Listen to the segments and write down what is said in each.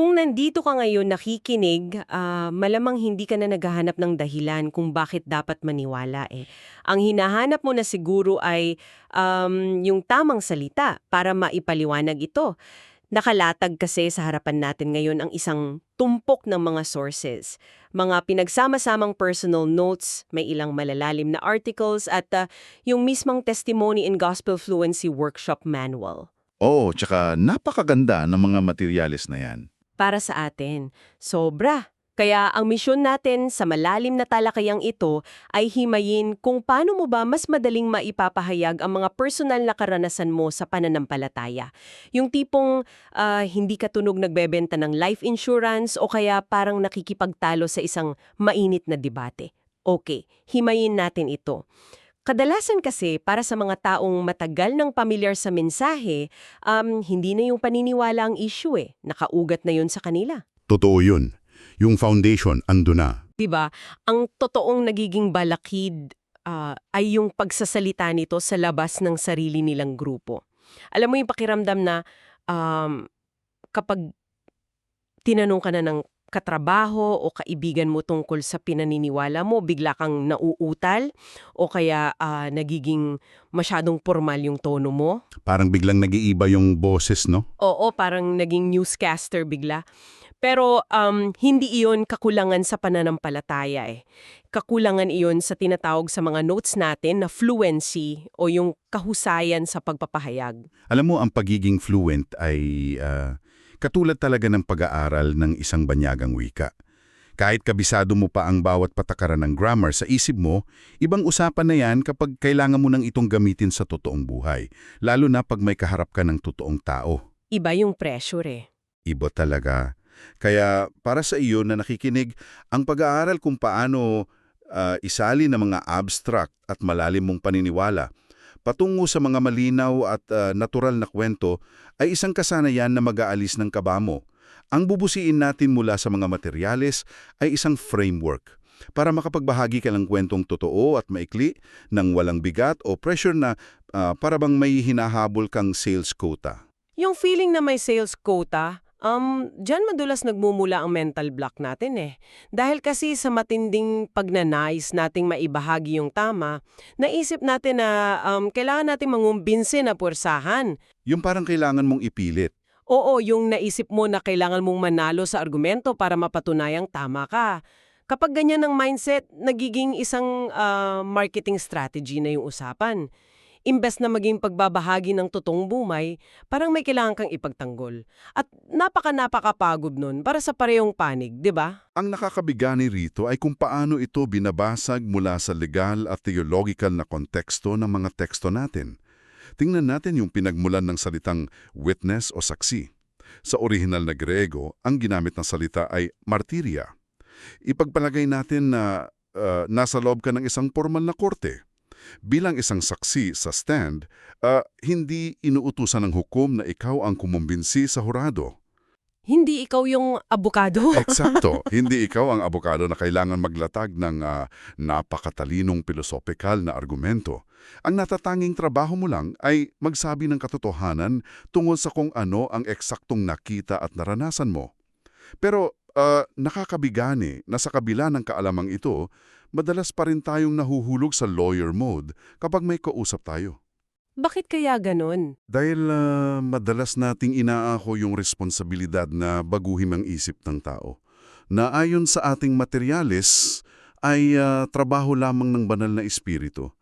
Kung nandito ka ngayon nakikinig, malamang hindi ka na naghahanap ng dahilan kung bakit dapat maniwala eh. Ang hinahanap mo na siguro ay yung tamang salita para maipaliwanag ito. Nakalatag kasi sa harapan natin ngayon ang isang tumpok ng mga sources. Mga pinagsama-samang personal notes, may ilang malalalim na articles at yung mismong Testimony in Gospel Fluency Workshop Manual. Oo, tsaka napakaganda ng mga materyales na yan. Para sa atin. Sobra. Kaya ang misyon natin sa malalim na talakayang ito ay himayin kung paano mo ba mas madaling maipapahayag ang mga personal na karanasan mo sa pananampalataya. Yung tipong hindi ka tunog nagbebenta ng life insurance o kaya parang nakikipagtalo sa isang mainit na debate. Okay, himayin natin ito. Kadalasan kasi para sa mga taong matagal ng pamilyar sa mensahe, hindi na yung paniniwala ang issue eh. Nakaugat na yun sa kanila. Totoo yun. Yung foundation, ando na. 'Di ba? Ang totoong nagiging balakid ay yung pagsasalita nito sa labas ng sarili nilang grupo. Alam mo yung pakiramdam na kapag tinanong ka na ng katrabaho o kaibigan mo tungkol sa pinaniniwala mo, bigla kang nauutal o kaya nagiging masyadong formal yung tono mo. Parang biglang nag-iiba yung boses, no? Oo, parang naging newscaster bigla. Pero hindi iyon kakulangan sa pananampalataya eh. Kakulangan iyon sa tinatawag sa mga notes natin na fluency o yung kahusayan sa pagpapahayag. Alam mo, ang pagiging fluent ay katulad talaga ng pag-aaral ng isang banyagang wika. Kahit kabisado mo pa ang bawat patakaran ng grammar sa isip mo, ibang usapan na yan kapag kailangan mo nang itong gamitin sa totoong buhay, lalo na pag may kaharap ka ng totoong tao. Iba yung pressure eh. Iba talaga. Kaya para sa iyo na nakikinig, ang pag-aaral kung paano isali ng mga abstract at malalim mong paniniwala patungo sa mga malinaw at natural na kwento ay isang kasanayan na mag-aalis ng kaba mo. Ang bubusiin natin mula sa mga materyales ay isang framework para makapagbahagi ka ng kwentong totoo at maikli ng walang bigat o pressure na para bang may hinahabol kang sales quota. Yung feeling na may sales quota, diyan madulas nagmumula ang mental block natin eh. Dahil kasi sa matinding pagnanais nating maibahagi yung tama, naisip natin na kailangan nating mangumbinsi na puwersahan. Yung parang kailangan mong ipilit. Oo, yung naisip mo na kailangan mong manalo sa argumento para mapatunayang tama ka. Kapag ganyan ang mindset, nagiging isang marketing strategy na yung usapan. Imbes na maging pagbabahagi ng totoong bumay, parang may kailangan kang ipagtanggol. At napakapagod nun para sa parehong panig, di ba? Ang nakakabigani rito ay kung paano ito binabasag mula sa legal at theological na konteksto ng mga teksto natin. Tingnan natin yung pinagmulan ng salitang witness o saksi. Sa orihinal na Grego, ang ginamit na salita ay martirya. Ipagpalagay natin na nasa loob ka ng isang formal na korte. Bilang isang saksi sa stand, hindi inuutusan ng hukom na ikaw ang kumumbinsi sa hurado. Hindi ikaw yung abogado. Eksakto, hindi ikaw ang abogado na kailangan maglatag ng napakatalinong pilosopikal na argumento. Ang natatanging trabaho mo lang ay magsabi ng katotohanan tungkol sa kung ano ang eksaktong nakita at naranasan mo. Pero nakakabigani na sa kabila ng kaalamang ito, madalas pa rin tayong nahuhulog sa lawyer mode kapag may kausap tayo. Bakit kaya ganun? Dahil madalas nating inaako yung responsibilidad na baguhin ang isip ng tao. Na ayon sa ating materyales ay trabaho lamang ng banal na espiritu.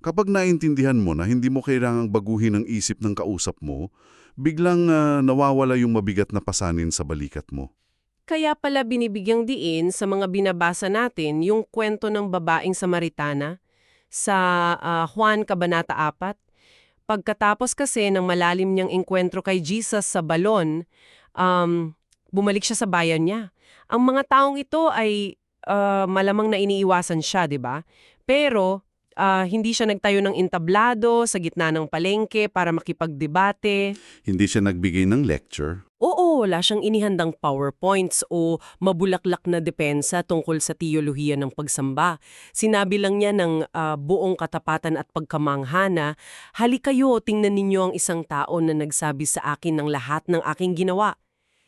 Kapag naintindihan mo na hindi mo kailangang baguhin ang isip ng kausap mo, biglang nawawala yung mabigat na pasanin sa balikat mo. Kaya pala binibigyang diin sa mga binabasa natin yung kwento ng babaeng Samaritana sa Juan Kabanata 4. Pagkatapos kasi ng malalim niyang engkwentro kay Jesus sa balon, bumalik siya sa bayan niya. Ang mga taong ito ay malamang na iniiwasan siya, di ba? Pero hindi siya nagtayo ng entablado sa gitna ng palengke para makipagdebate. Hindi siya nagbigay ng lecture. Oo, wala siyang inihandang PowerPoints o mabulaklak na depensa tungkol sa tiyolohiya ng pagsamba. Sinabi lang niya ng buong katapatan at pagkamangha na, "Hali kayo, tingnan ninyo ang isang tao na nagsabi sa akin ng lahat ng aking ginawa."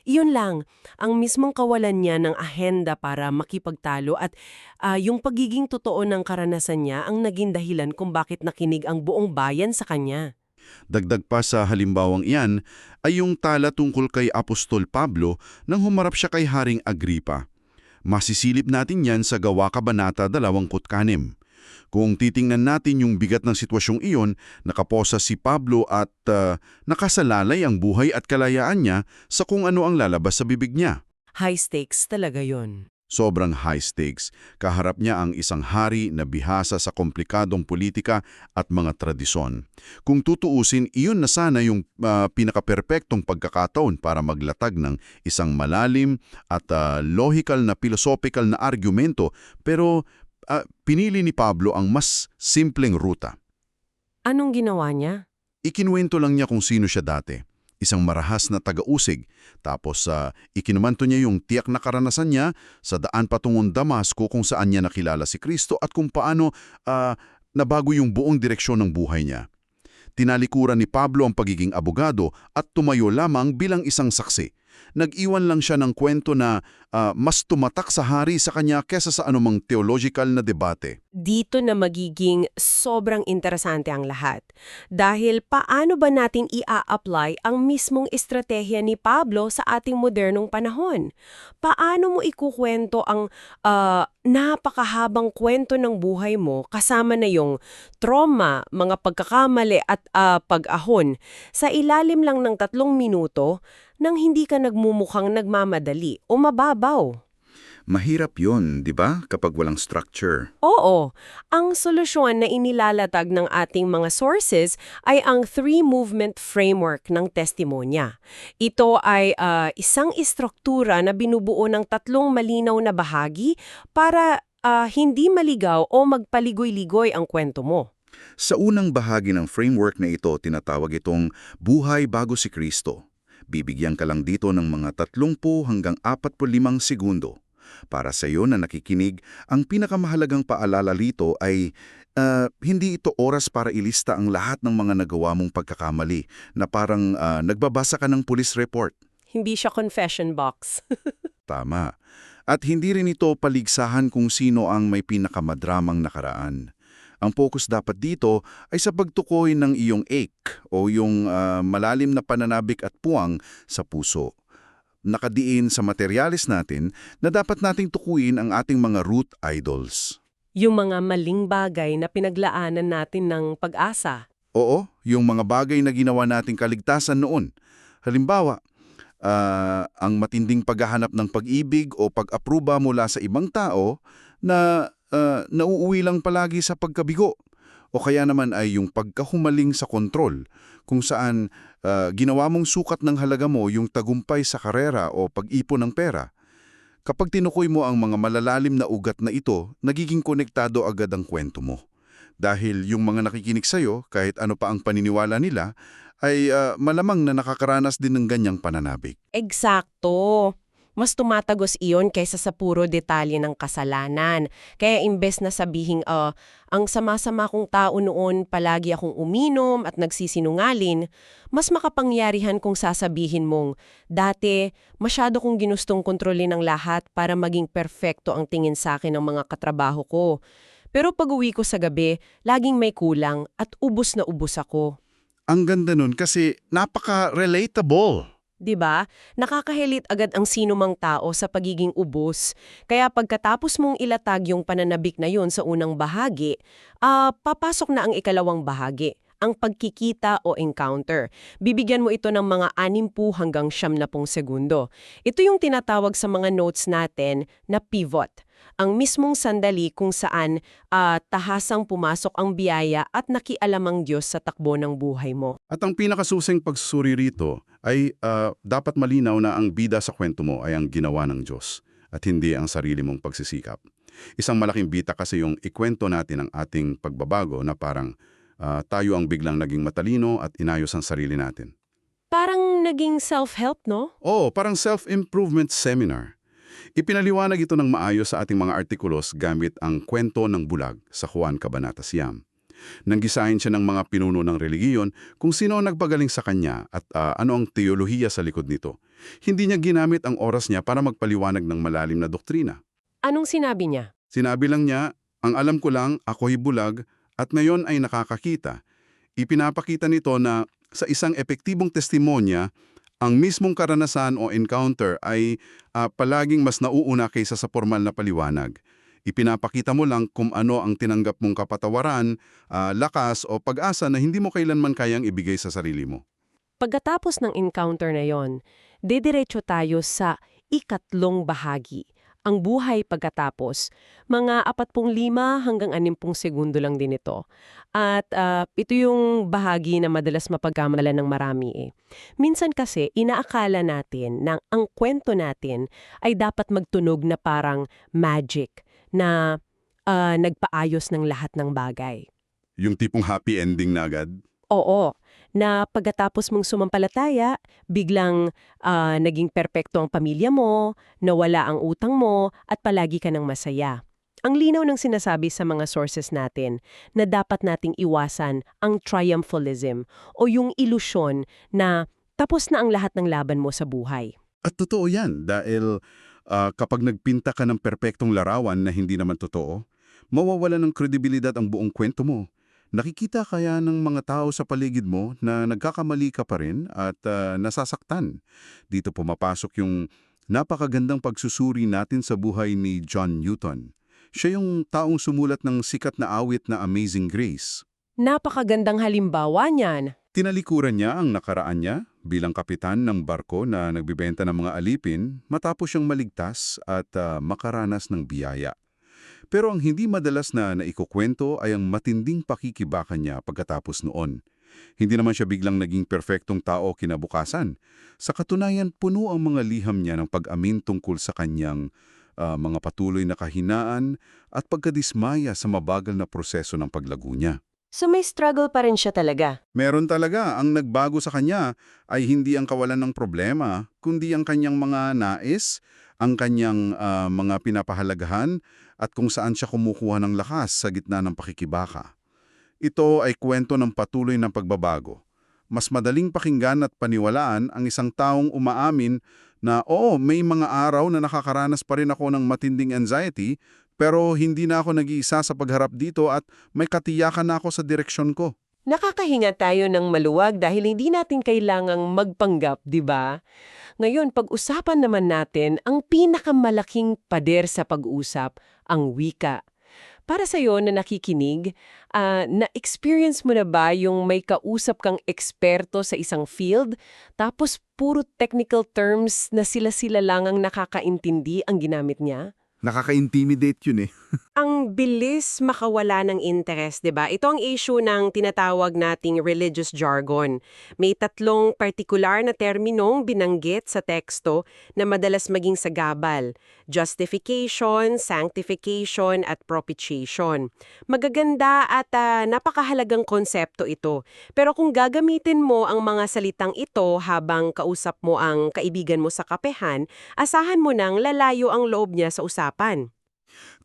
Iyon lang, ang mismong kawalan niya ng ahenda para makipagtalo at yung pagiging totoo ng karanasan niya ang naging dahilan kung bakit nakinig ang buong bayan sa kanya. Dagdag pa sa halimbawang iyan ay yung tala tungkol kay Apostol Pablo nang humarap siya kay Haring Agripa. Masisilip natin yan sa Gawa Kabanata 26. Kung titingnan natin yung bigat ng sitwasyong iyon, nakaposa si Pablo at nakasalalay ang buhay at kalayaan niya sa kung ano ang lalabas sa bibig niya. High stakes talaga yon. Sobrang high stakes. Kaharap niya ang isang hari na bihasa sa komplikadong politika at mga tradisyon. Kung tutuusin, iyon na sana yung pinakaperpektong pagkakataon para maglatag ng isang malalim at logical na philosophical na argumento, pero pinili ni Pablo ang mas simpleng ruta. Anong ginawa niya? Ikinuwento lang niya kung sino siya dati. Isang marahas na taga-usig. Tapos ikinumanto niya yung tiyak na karanasan niya sa daan patungong Damasco kung saan niya nakilala si Kristo at kung paano nabago yung buong direksyon ng buhay niya. Tinalikuran ni Pablo ang pagiging abogado at tumayo lamang bilang isang saksi. Nag-iwan lang siya ng kwento na mas tumatak sa hari sa kanya kesa sa anumang theological na debate. Dito na magiging sobrang interesante ang lahat. Dahil paano ba natin i-apply ang mismong estratehiya ni Pablo sa ating modernong panahon? Paano mo ikukwento ang napakahabang kwento ng buhay mo kasama na yung trauma, mga pagkakamali at pag-ahon sa ilalim lang ng 3 minuto nang hindi ka nagmumukhang nagmamadali o mababaw? Mahirap yun, di ba? Kapag walang structure. Oo, ang solusyon na inilalatag ng ating mga sources ay ang 3-movement framework ng testimonya. Ito ay isang istruktura na binubuo ng 3 malinaw na bahagi para hindi maligaw o magpaligoy-ligoy ang kwento mo. Sa unang bahagi ng framework na ito, tinatawag itong buhay bago si Kristo. Bibigyan ka lang dito ng mga 30 hanggang 45 segundo. Para sa iyo na nakikinig, ang pinakamahalagang paalala dito ay hindi ito oras para ilista ang lahat ng mga nagawa mong pagkakamali na parang nagbabasa ka ng police report. Hindi siya confession box. Tama. At hindi rin ito paligsahan kung sino ang may pinakamadramang nakaraan. Ang focus dapat dito ay sa pagtukoy ng iyong ache o yung malalim na pananabik at puwang sa puso. Nakadiin sa materyales natin na dapat nating tukuyin ang ating mga root idols. Yung mga maling bagay na pinaglaanan natin ng pag-asa. Oo, yung mga bagay na ginawa nating kaligtasan noon. Halimbawa, ang matinding paghahanap ng pag-ibig o pag-apruba mula sa ibang tao na nauuwi lang palagi sa pagkabigo. O kaya naman ay yung pagkahumaling sa kontrol, kung saan ginawa mong sukat ng halaga mo yung tagumpay sa karera o pag-ipon ng pera. Kapag tinukoy mo ang mga malalalim na ugat na ito, nagiging konektado agad ang kwento mo. Dahil yung mga nakikinig sa'yo, kahit ano pa ang paniniwala nila, ay malamang na nakakaranas din ng ganyang pananabik. Eksakto. Mas tumatagos iyon kaysa sa puro detalye ng kasalanan. Kaya imbes na sabihing, ang sama-sama kong tao noon, palagi akong uminom at nagsisinungalin, mas makapangyarihan kung sasabihin mong, dati, masyado kong ginustong kontrolin ang lahat para maging perfecto ang tingin sa akin ng mga katrabaho ko. Pero pag-uwi ko sa gabi, laging may kulang at ubos na ubos ako. Ang ganda nun kasi napaka-relatable. 'Di ba? Nakakahilit agad ang sinumang tao sa pagiging ubos. Kaya pagkatapos mong ilatag yung pananabik na yun sa unang bahagi, papasok na ang ikalawang bahagi, ang pagkikita o encounter. Bibigyan mo ito ng mga 60 hanggang 70 segundo. Ito yung tinatawag sa mga notes natin na pivot. Ang mismong sandali kung saan tahasang pumasok ang biyaya at nakialam ang Diyos sa takbo ng buhay mo. At ang pinakasusing pagsusuri rito ay dapat malinaw na ang bida sa kwento mo ay ang ginawa ng Diyos at hindi ang sarili mong pagsisikap. Isang malaking bita kasi yung ikwento natin ang ating pagbabago na parang tayo ang biglang naging matalino at inayos ang sarili natin. Parang naging self-help, no? Oo, parang self-improvement seminar. Ipinaliwanag ito ng maayos sa ating mga artikulos gamit ang kwento ng bulag sa Juan Kabanata Siyam. Nanggisahin siya ng mga pinuno ng religiyon kung sino ang nagpagaling sa kanya at ano ang teolohiya sa likod nito. Hindi niya ginamit ang oras niya para magpaliwanag ng malalim na doktrina. Anong sinabi niya? Sinabi lang niya, ang alam ko lang, ako'y bulag at ngayon ay nakakakita. Ipinapakita nito na sa isang epektibong testimonya, ang mismong karanasan o encounter ay palaging mas nauuna kaysa sa formal na paliwanag. Ipinapakita mo lang kung ano ang tinanggap mong kapatawaran, lakas o pag-asa na hindi mo kailanman kayang ibigay sa sarili mo. Pagkatapos ng encounter na yon, dediretso tayo sa ikatlong bahagi, ang buhay pagkatapos. Mga 45 hanggang 60 segundo lang din ito. At ito yung bahagi na madalas mapagkamalan ng marami eh. Minsan kasi, inaakala natin na ang kwento natin ay dapat magtunog na parang magic, na nagpaayos ng lahat ng bagay. Yung tipong happy ending na agad. Oo, na pagkatapos mong sumampalataya, biglang naging perpekto ang pamilya mo, nawala ang utang mo, at palagi ka ng masaya. Ang linaw ng sinasabi sa mga sources natin na dapat nating iwasan ang triumphalism o yung ilusyon na tapos na ang lahat ng laban mo sa buhay. At totoo yan dahil kapag nagpinta ka ng perpektong larawan na hindi naman totoo, mawawala ng kredibilidad ang buong kwento mo. Nakikita kaya ng mga tao sa paligid mo na nagkakamali ka pa rin at nasasaktan. Dito pumapasok yung napakagandang pagsusuri natin sa buhay ni John Newton. Siya yung taong sumulat ng sikat na awit na Amazing Grace. Napakagandang halimbawa niyan. Tinalikuran niya ang nakaraan niya bilang kapitan ng barko na nagbibenta ng mga alipin matapos siyang maligtas at makaranas ng biyaya. Pero ang hindi madalas na naikukwento ay ang matinding pakikibaka niya pagkatapos noon. Hindi naman siya biglang naging perfectong tao kinabukasan. Sa katunayan, puno ang mga liham niya ng pag-amin tungkol sa kanyang mga patuloy na kahinaan at pagkadismaya sa mabagal na proseso ng paglago niya. So may struggle pa rin siya talaga. Meron talaga, ang nagbago sa kanya ay hindi ang kawalan ng problema, kundi ang kanyang mga nais, ang kanyang mga pinapahalagahan at kung saan siya kumukuha ng lakas sa gitna ng pakikibaka. Ito ay kwento ng patuloy ng pagbabago. Mas madaling pakinggan at paniwalaan ang isang taong umaamin na oo, may mga araw na nakakaranas pa rin ako ng matinding anxiety, pero hindi na ako nag-iisa sa pagharap dito at may katiyakan na ako sa direksyon ko. Nakakahinga tayo ng maluwag dahil hindi natin kailangang magpanggap, di ba? Ngayon, pag-usapan naman natin ang pinakamalaking pader sa pag-usap, ang wika. Para sa'yo na nakikinig, na-experience mo na ba yung may kausap kang eksperto sa isang field, tapos puro technical terms na sila-sila lang ang nakakaintindi ang ginamit niya? Nakaka-intimidate yun eh. Ang bilis makawala ng interest, 'di ba? Ito ang issue ng tinatawag nating religious jargon. May 3 partikular na terminong binanggit sa teksto na madalas maging sagabal: justification, sanctification, at propitiation. Magaganda at napakahalagang konsepto ito. Pero kung gagamitin mo ang mga salitang ito habang kausap mo ang kaibigan mo sa kapehan, asahan mo nang lalayo ang loob niya sa usapan.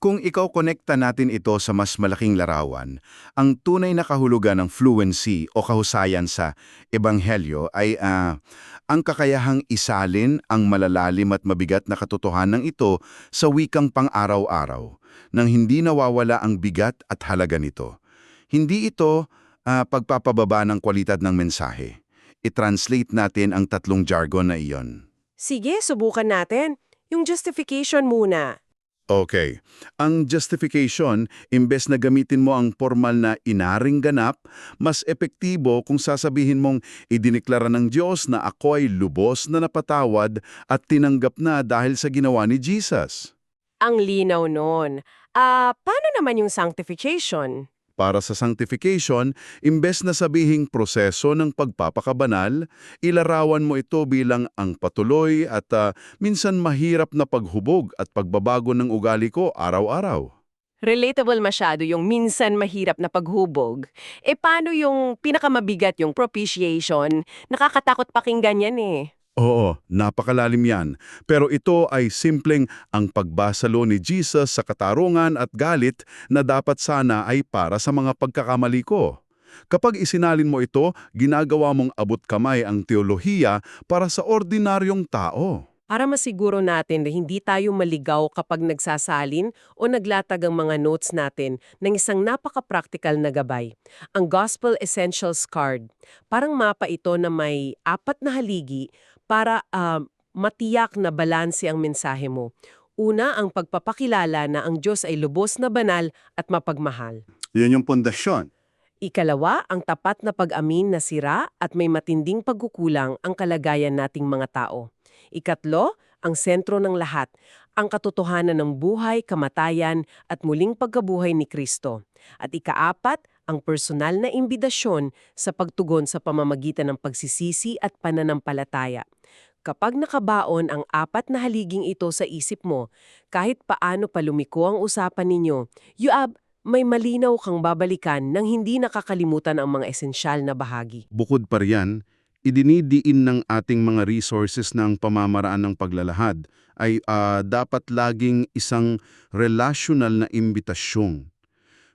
Kung ikaw konekta natin ito sa mas malaking larawan, ang tunay na kahulugan ng fluency o kahusayan sa ebanghelyo ay ang kakayahang isalin ang malalalim at mabigat na katotohanan ito sa wikang pang-araw-araw, nang hindi nawawala ang bigat at halaga nito. Hindi ito pagpapababa ng kwalidad ng mensahe. I-translate natin ang 3 jargon na iyon. Sige, subukan natin. Yung justification muna. Okay. Ang justification, imbes na gamitin mo ang formal na inaring ganap, mas epektibo kung sasabihin mong idineklara ng Diyos na ako ay lubos na napatawad at tinanggap na dahil sa ginawa ni Jesus. Ang linaw nun. Paano naman yung sanctification? Para sa sanctification, imbes na sabihing proseso ng pagpapakabanal, ilarawan mo ito bilang ang patuloy at minsan mahirap na paghubog at pagbabago ng ugali ko araw-araw. Relatable masyado yung minsan mahirap na paghubog. Paano yung pinakamabigat yung propitiation? Nakakatakot pakinggan yan eh. Oo, napakalalim yan. Pero ito ay simpleng ang pagbasalo ni Jesus sa katarungan at galit na dapat sana ay para sa mga pagkakamali ko. Kapag isinalin mo ito, ginagawa mong abot kamay ang teolohiya para sa ordinaryong tao. Para masiguro natin na hindi tayo maligaw kapag nagsasalin o naglatag ang mga notes natin ng isang napaka-practical na gabay. Ang Gospel Essentials Card. Parang mapa ito na may 4 na haligi para matiyak na balanse ang mensahe mo. Una, ang pagpapakilala na ang Diyos ay lubos na banal at mapagmahal. Yun yung pundasyon. Ikalawa, ang tapat na pag-amin na sira at may matinding pagkukulang ang kalagayan nating mga tao. Ikatlo, ang sentro ng lahat, ang katotohanan ng buhay, kamatayan at muling pagkabuhay ni Kristo. At ikaapat, ang personal na imbidasyon sa pagtugon sa pamamagitan ng pagsisisi at pananampalataya. Kapag nakabaon ang 4 na haliging ito sa isip mo, kahit paano pa lumiko ang usapan ninyo, may malinaw kang babalikan nang hindi nakakalimutan ang mga esensyal na bahagi. Bukod pa riyan, idinidiin ng ating mga resources ng pamamaraan ng paglalahad ay dapat laging isang relational na imbitasyon.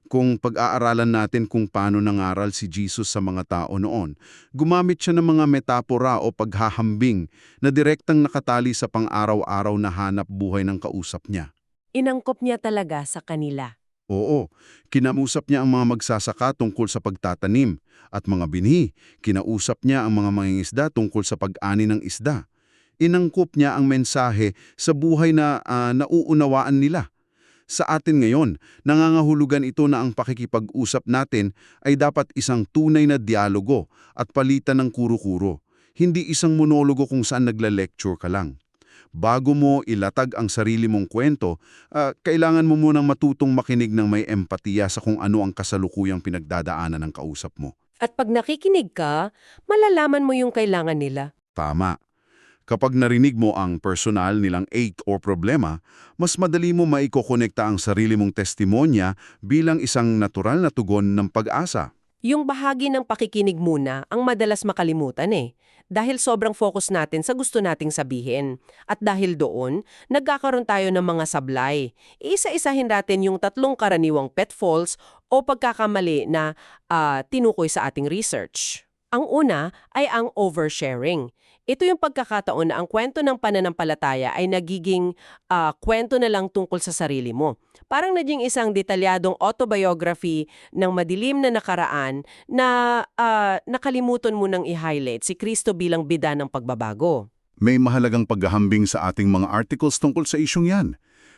Kung pag-aaralan natin kung paano nangaral si Jesus sa mga tao noon, gumamit siya ng mga metapora o paghahambing na direktang nakatali sa pang-araw-araw na hanap buhay ng kausap niya. Inangkop niya talaga sa kanila. Oo, kinausap niya ang mga magsasaka tungkol sa pagtatanim at mga binhi. Kinausap niya ang mga mangingisda tungkol sa pag-ani ng isda. Inangkop niya ang mensahe sa buhay na nauunawaan nila. Sa atin ngayon, nangangahulugan ito na ang pakikipag-usap natin ay dapat isang tunay na dialogo at palitan ng kuro-kuro. Hindi isang monologo kung saan nagla-lecture ka lang. Bago mo ilatag ang sarili mong kwento, kailangan mo munang matutong makinig ng may empatiya sa kung ano ang kasalukuyang pinagdadaanan ng kausap mo. At pag nakikinig ka, malalaman mo yung kailangan nila. Tama. Kapag narinig mo ang personal nilang ache o problema, mas madali mo maikokonekta ang sarili mong testimonya bilang isang natural na tugon ng pag-asa. Yung bahagi ng pakikinig muna ang madalas makalimutan dahil sobrang focus natin sa gusto nating sabihin. At dahil doon, nagkakaroon tayo ng mga sablay. Isa-isahin natin yung 3 karaniwang pitfalls o pagkakamali na tinukoy sa ating research. Ang una ay ang oversharing. Ito yung pagkakataon na ang kwento ng pananampalataya ay nagiging kwento na lang tungkol sa sarili mo. Parang naging isang detalyadong autobiography ng madilim na nakaraan na nakalimutan mo nang i-highlight si Kristo bilang bida ng pagbabago. May mahalagang paghahambing sa ating mga articles tungkol sa isyong yan.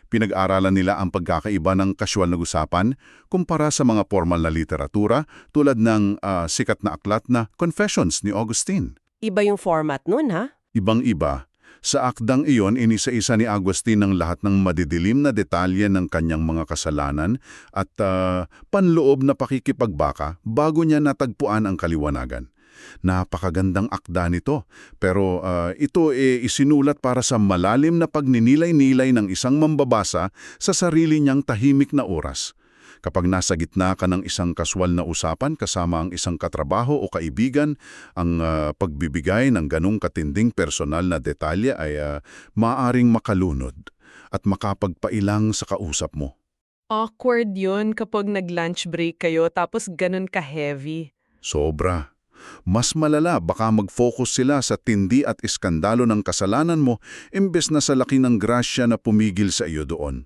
Pinag-aralan nila ang pagkakaiba ng casual na usapan kumpara sa mga formal na literatura tulad ng sikat na aklat na Confessions ni Augustine. Iba yung format nun, ha? Ibang-iba. Sa akdang iyon, inisa-isa ni Agustin ang lahat ng madidilim na detalye ng kanyang mga kasalanan at panloob na pakikipagbaka bago niya natagpuan ang kaliwanagan. Napakagandang akda nito, pero ito isinulat para sa malalim na pagninilay-nilay ng isang mambabasa sa sarili niyang tahimik na oras. Kapag nasa gitna ka ng isang kaswal na usapan kasama ang isang katrabaho o kaibigan, ang pagbibigay ng ganong katinding personal na detalye ay maaaring makalunod at makapagpailang sa kausap mo. Awkward yun kapag nag-lunch break kayo tapos ganun ka-heavy. Sobra. Mas malala, baka mag-focus sila sa tindi at iskandalo ng kasalanan mo imbes na sa laki ng grasya na pumigil sa iyo doon.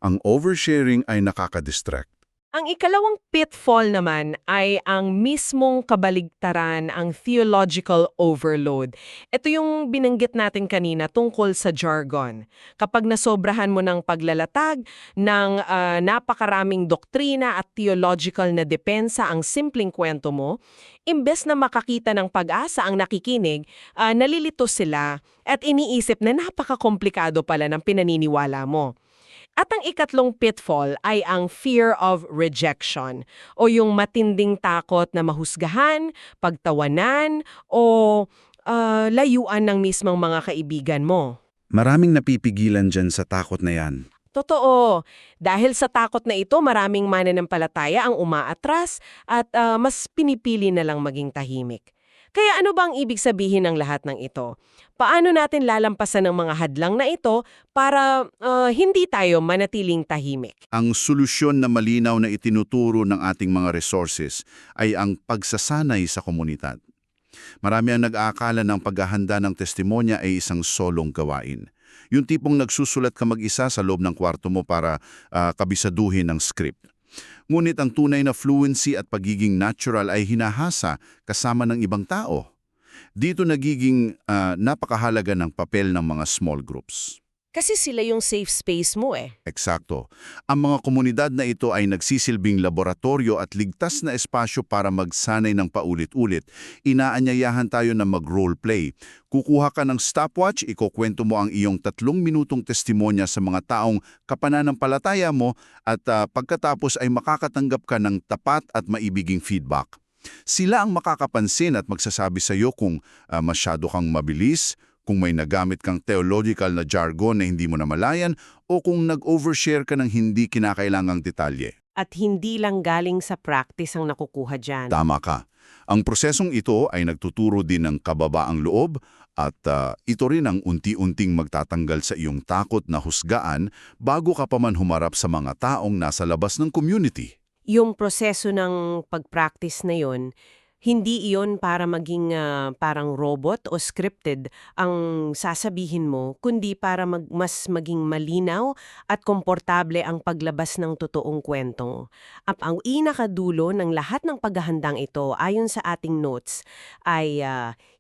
Ang oversharing ay nakakadistract. Ang ikalawang pitfall naman ay ang mismong kabaligtaran, ang theological overload. Ito yung binanggit natin kanina tungkol sa jargon. Kapag nasobrahan mo ng paglalatag ng napakaraming doktrina at theological na depensa ang simpleng kwento mo, imbes na makakita ng pag-asa ang nakikinig, nalilito sila at iniisip na napakakomplikado pala ng pinaniniwala mo. At ang ikatlong pitfall ay ang fear of rejection o yung matinding takot na mahusgahan, pagtawanan o layuan ng mismong mga kaibigan mo. Maraming napipigilan dyan sa takot na yan. Totoo. Dahil sa takot na ito, maraming mananampalataya ang umaatras at mas pinipili na lang maging tahimik. Kaya ano bang ibig sabihin ng lahat ng ito? Paano natin lalampasan ng mga hadlang na ito para hindi tayo manatiling tahimik? Ang solusyon na malinaw na itinuturo ng ating mga resources ay ang pagsasanay sa komunidad. Marami ang nag-aakala ng paghahanda ng testimonya ay isang solong gawain. Yung tipong nagsusulat ka mag-isa sa loob ng kwarto mo para kabisaduhin ng script. Ngunit ang tunay na fluency at pagiging natural ay hinahasa kasama ng ibang tao. Dito nagiging napakahalaga ng papel ng mga small groups. Kasi sila yung safe space mo eh. Eksakto. Ang mga komunidad na ito ay nagsisilbing laboratorio at ligtas na espasyo para magsanay ng paulit-ulit. Inaanyayahan tayo na mag-roleplay. Kukuha ka ng stopwatch, ikukwento mo ang iyong 3 minutong testimonya sa mga taong kapananampalataya mo at pagkatapos ay makakatanggap ka ng tapat at maibiging feedback. Sila ang makakapansin at magsasabi sa iyo kung masyado kang mabilis, kung may nagamit kang theological na jargon na hindi mo namalayan, o kung nag-overshare ka ng hindi kinakailangang detalye. At hindi lang galing sa practice ang nakukuha dyan. Tama ka. Ang prosesong ito ay nagtuturo din ng kababaang loob at ito rin ang unti-unting magtatanggal sa iyong takot na husgaan bago ka pa man humarap sa mga taong nasa labas ng community. Yung proseso ng pag-practice na yon, hindi iyon para maging parang robot o scripted ang sasabihin mo, kundi para mas maging malinaw at komportable ang paglabas ng totoong kwento. At ang inakadulo ng lahat ng paghahandang ito, ayon sa ating notes, ay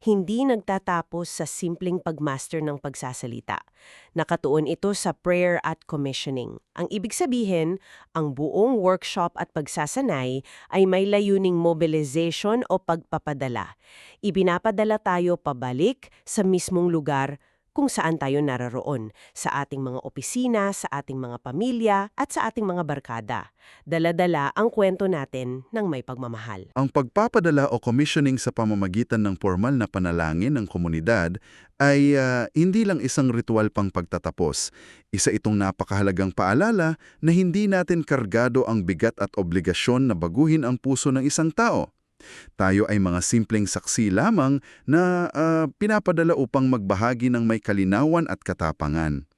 hindi nagtatapos sa simpleng pagmaster ng pagsasalita. Nakatuon ito sa prayer at commissioning. Ang ibig sabihin, ang buong workshop at pagsasanay ay may layuning mobilization o pagpapadala. Ibinapadala tayo pabalik sa mismong lugar kung saan tayo naroroon, sa ating mga opisina, sa ating mga pamilya, at sa ating mga barkada. Dala-dala ang kwento natin ng may pagmamahal. Ang pagpapadala o commissioning sa pamamagitan ng formal na panalangin ng komunidad ay hindi lang isang ritual pang pagtatapos. Isa itong napakahalagang paalala na hindi natin kargado ang bigat at obligasyon na baguhin ang puso ng isang tao. Tayo ay mga simpleng saksi lamang na pinapadala upang magbahagi ng may kalinawan at katapangan.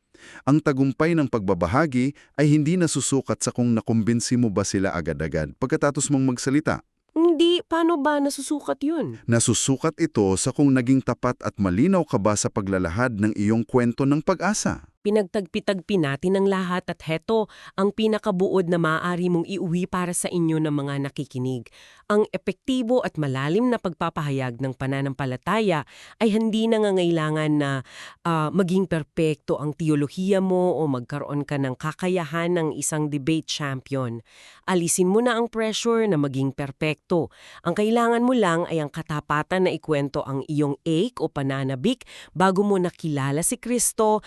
Ang tagumpay ng pagbabahagi ay hindi nasusukat sa kung nakumbinsi mo ba sila agad-agad pagkatapos mong magsalita. Hindi, paano ba nasusukat yun? Nasusukat ito sa kung naging tapat at malinaw ka ba sa paglalahad ng iyong kwento ng pag-asa. Pinagtagpi-tagpi natin ang lahat at heto ang pinakabuod na maaari mong iuwi para sa inyo ng mga nakikinig. Ang epektibo at malalim na pagpapahayag ng pananampalataya ay hindi nangangailangan na maging perpekto ang teolohiya mo o magkaroon ka ng kakayahan ng isang debate champion. Alisin mo na ang pressure na maging perpekto. Ang kailangan mo lang ay ang katapatan na ikwento ang iyong ache o pananabik bago mo nakilala si Kristo,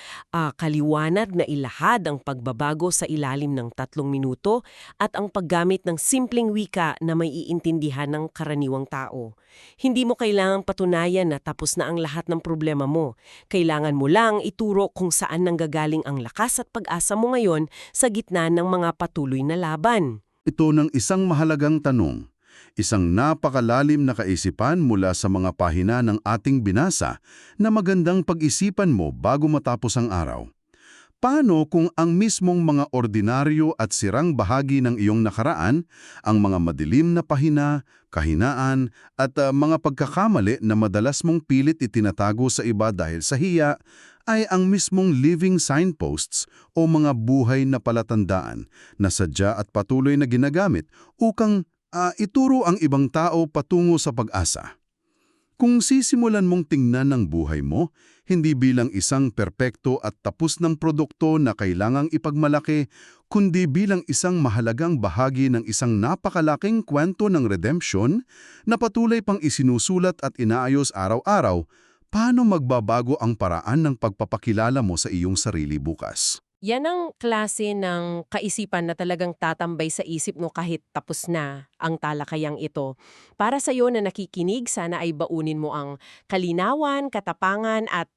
kaliwanag na ilahad ang pagbabago sa ilalim ng 3 minuto at ang paggamit ng simpleng wika na may iintindihan ng karaniwang tao. Hindi mo kailangang patunayan na tapos na ang lahat ng problema mo. Kailangan mo lang ituro kung saan nanggagaling ang lakas at pag-asa mo ngayon sa gitna ng mga patuloy na laban. Ito ng isang mahalagang tanong. Isang napakalalim na kaisipan mula sa mga pahina ng ating binasa na magandang pag-isipan mo bago matapos ang araw. Paano kung ang mismong mga ordinaryo at sirang bahagi ng iyong nakaraan, ang mga madilim na pahina, kahinaan, at mga pagkakamali na madalas mong pilit itinatago sa iba dahil sa hiya, ay ang mismong living signposts o mga buhay na palatandaan na sadya at patuloy na ginagamit upang ituro ang ibang tao patungo sa pag-asa. Kung sisimulan mong tingnan ang buhay mo, hindi bilang isang perpekto at tapos ng produkto na kailangang ipagmalaki, kundi bilang isang mahalagang bahagi ng isang napakalaking kwento ng redemption na patuloy pang isinusulat at inaayos araw-araw, paano magbabago ang paraan ng pagpapakilala mo sa iyong sarili bukas? Yan ang klase ng kaisipan na talagang tatambay sa isip mo kahit tapos na ang talakayang ito. Para sa iyo na nakikinig, sana ay baunin mo ang kalinawan, katapangan at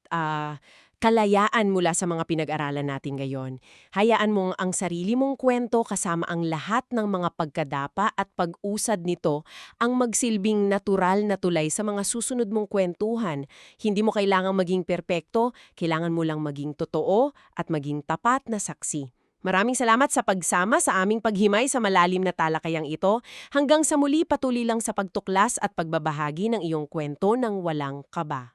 kalayaan mula sa mga pinag-aralan natin ngayon. Hayaan mong ang sarili mong kwento kasama ang lahat ng mga pagkadapa at pag-usad nito ang magsilbing natural na tulay sa mga susunod mong kwentuhan. Hindi mo kailangang maging perpekto, kailangan mo lang maging totoo at maging tapat na saksi. Maraming salamat sa pagsama sa aming paghimay sa malalim na talakayang ito. Hanggang sa muli, patuloy lang sa pagtuklas at pagbabahagi ng iyong kwento ng walang kaba.